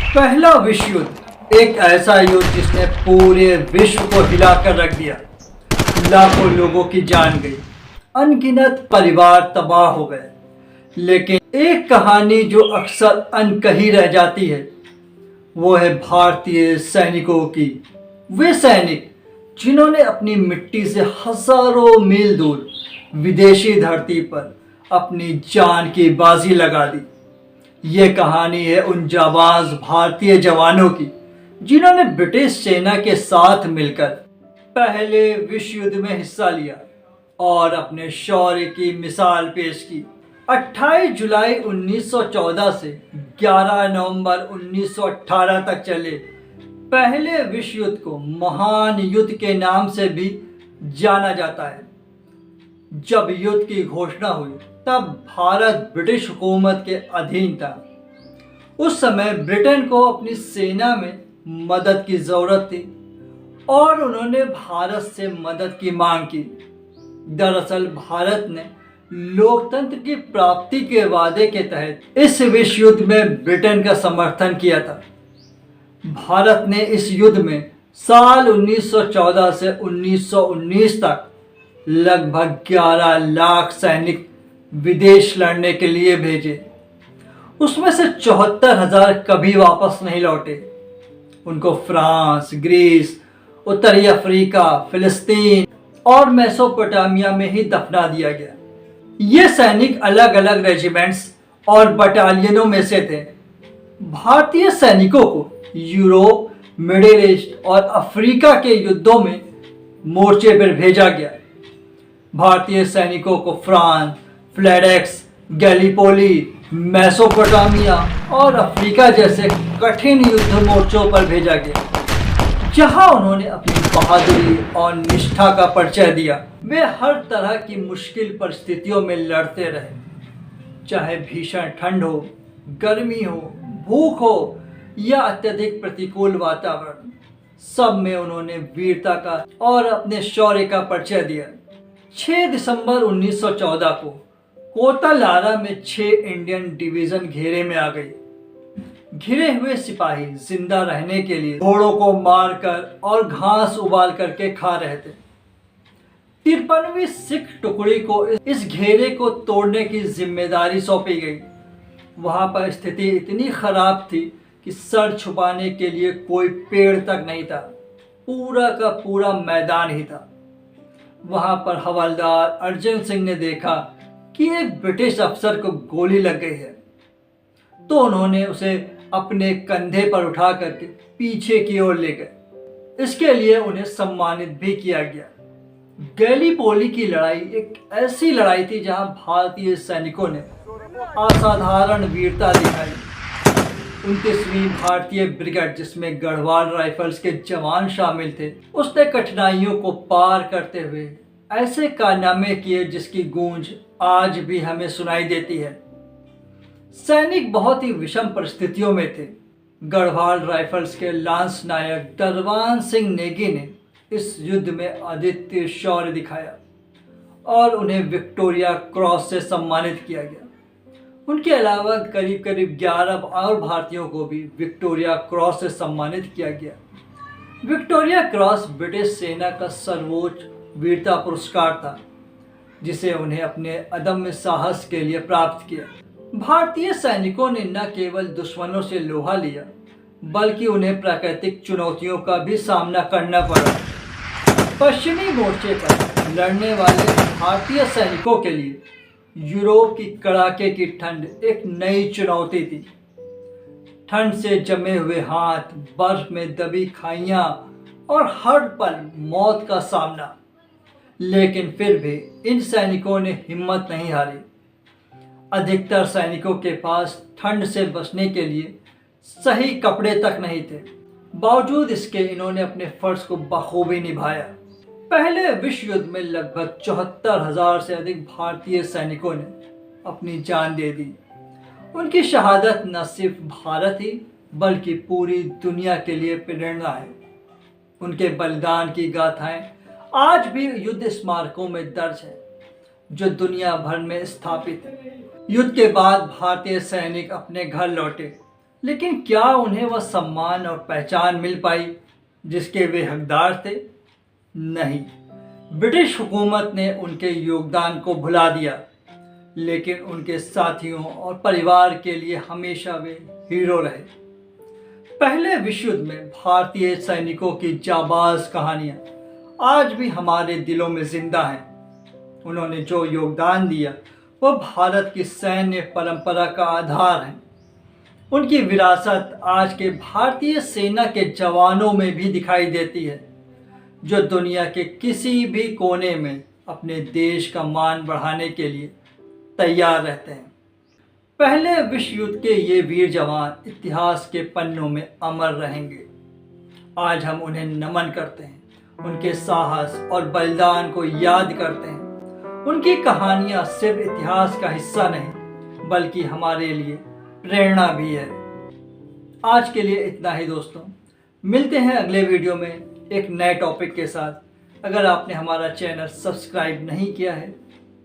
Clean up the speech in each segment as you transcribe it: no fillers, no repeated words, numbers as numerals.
पहला विश्व युद्ध एक ऐसा युद्ध जिसने पूरे विश्व को हिलाकर रख दिया। लाखों लोगों की जान गई, अनगिनत परिवार तबाह हो गए। लेकिन एक कहानी जो अक्सर अनकही रह जाती है वो है भारतीय सैनिकों की। वे सैनिक जिन्होंने अपनी मिट्टी से हजारों मील दूर विदेशी धरती पर अपनी जान की बाजी लगा दी। ये कहानी है उन जाबाज भारतीय जवानों की जिन्होंने ब्रिटिश सेना के साथ मिलकर पहले विश्व युद्ध में हिस्सा लिया और अपने शौर्य की मिसाल पेश की। 28 जुलाई 1914 से 11 नवंबर 1918 तक चले पहले विश्व युद्ध को महान युद्ध के नाम से भी जाना जाता है। जब युद्ध की घोषणा हुई तब भारत ब्रिटिश हुकूमत के अधीन था। उस समय ब्रिटेन को अपनी सेना में मदद की जरूरत थी और उन्होंने भारत से मदद की मांग की। दरअसल भारत ने लोकतंत्र की प्राप्ति के वादे के तहत इस विश्व युद्ध में ब्रिटेन का समर्थन किया था। भारत ने इस युद्ध में साल 1914 से 1919 तक लगभग 11 लाख सैनिक विदेश लड़ने के लिए भेजे। उसमें से 74,000 कभी वापस नहीं लौटे। उनको फ्रांस, ग्रीस, उत्तरी अफ्रीका, फिलिस्तीन और मेसोपोटामिया में ही दफना दिया गया। ये सैनिक अलग अलग रेजिमेंट्स और बटालियनों में से थे। भारतीय सैनिकों को यूरोप, मिडिल ईस्ट और अफ्रीका के युद्धों में मोर्चे पर भेजा गया। भारतीय सैनिकों को फ्रांस, फ्लेडेक्स, गैलीपोली, मेसोपोटामिया और अफ्रीका जैसे कठिन युद्ध मोर्चों पर भेजा गया, जहां उन्होंने अपनी बहादुरी और निष्ठा का परिचय दिया। वे हर तरह की मुश्किल परिस्थितियों में लड़ते रहे, चाहे भीषण ठंड हो, गर्मी हो, भूख हो या अत्यधिक प्रतिकूल वातावरण। सब में उन्होंने वीरता का और अपने शौर्य का परिचय दिया। 6 दिसंबर 1914 को कोटालारा में 6 इंडियन डिवीजन घेरे में आ गई। घिरे हुए सिपाही जिंदा रहने के लिए घोड़ों को मारकर और घास उबाल करके खा रहे थे। 53वीं सिख टुकड़ी को इस घेरे को तोड़ने की जिम्मेदारी सौंपी गई। वहां पर स्थिति इतनी खराब थी कि सर छुपाने के लिए कोई पेड़ तक नहीं था। पूरा का पूरा मैदान ही था। वहां पर हवलदार अर्जन सिंह ने देखा कि एक ब्रिटिश अफसर को गोली लग गई है, तो उन्होंने उसे अपने कंधे पर उठा करके पीछे की ओर ले गए। इसके लिए उन्हें सम्मानित भी किया गया। गैलीपोली की लड़ाई एक ऐसी लड़ाई थी जहां भारतीय सैनिकों ने असाधारण वीरता दिखाई। 29वीं भारतीय ब्रिगेड, जिसमें गढ़वाल राइफल्स के जवान शामिल थे, उसने कठिनाइयों को पार करते हुए ऐसे कारनामे किए जिसकी गूंज आज भी हमें सुनाई देती है। सैनिक बहुत ही विषम परिस्थितियों में थे। गढ़वाल राइफल्स के लांस नायक दरवान सिंह नेगी ने इस युद्ध में अद्वितीय शौर्य दिखाया और उन्हें विक्टोरिया क्रॉस से सम्मानित किया गया। उनके अलावा करीब करीब 11 और भारतीयों को भी विक्टोरिया क्रॉस से सम्मानित किया गया। विक्टोरिया क्रॉस ब्रिटिश सेना का सर्वोच्च वीरता पुरस्कार था, जिसे उन्हें अपने अदम्य साहस के लिए प्राप्त किया। भारतीय सैनिकों ने न केवल दुश्मनों से लोहा लिया, बल्कि उन्हें प्राकृतिक चुनौतियों का भी सामना करना पड़ा। पश्चिमी मोर्चे पर लड़ने वाले भारतीय सैनिकों के लिए यूरोप की कड़ाके की ठंड एक नई चुनौती थी। ठंड से जमे हुए हाथ, बर्फ में दबी खाइयां और हर पल मौत का सामना। लेकिन फिर भी इन सैनिकों ने हिम्मत नहीं हारी। अधिकतर सैनिकों के पास ठंड से बचने के लिए सही कपड़े तक नहीं थे। बावजूद इसके इन्होंने अपने फर्ज को बखूबी निभाया। पहले विश्व युद्ध में लगभग 74,000 से अधिक भारतीय सैनिकों ने अपनी जान दे दी। उनकी शहादत न सिर्फ भारत ही बल्कि पूरी दुनिया के लिए प्रेरणा है। उनके बलिदान की गाथाएं आज भी युद्ध स्मारकों में दर्ज है, जो दुनिया भर में स्थापित है। युद्ध के बाद भारतीय सैनिक अपने घर लौटे लेकिन क्या उन्हें वह सम्मान और पहचान मिल पाई जिसके वे हकदार थे? नहीं। ब्रिटिश हुकूमत ने उनके योगदान को भुला दिया, लेकिन उनके साथियों और परिवार के लिए हमेशा वे हीरो रहे। पहले विश्व युद्ध में भारतीय सैनिकों की जाबाज कहानियां आज भी हमारे दिलों में जिंदा हैं। उन्होंने जो योगदान दिया वह भारत की सैन्य परंपरा का आधार है। उनकी विरासत आज के भारतीय सेना के जवानों में भी दिखाई देती है, जो दुनिया के किसी भी कोने में अपने देश का मान बढ़ाने के लिए तैयार रहते हैं। पहले विश्व युद्ध के ये वीर जवान इतिहास के पन्नों में अमर रहेंगे। आज हम उन्हें नमन करते हैं, उनके साहस और बलिदान को याद करते हैं। उनकी कहानियां सिर्फ इतिहास का हिस्सा नहीं, बल्कि हमारे लिए प्रेरणा भी है। आज के लिए इतना ही दोस्तों, मिलते हैं अगले वीडियो में एक नए टॉपिक के साथ। अगर आपने हमारा चैनल सब्सक्राइब नहीं किया है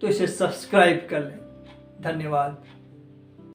तो इसे सब्सक्राइब कर लें। धन्यवाद।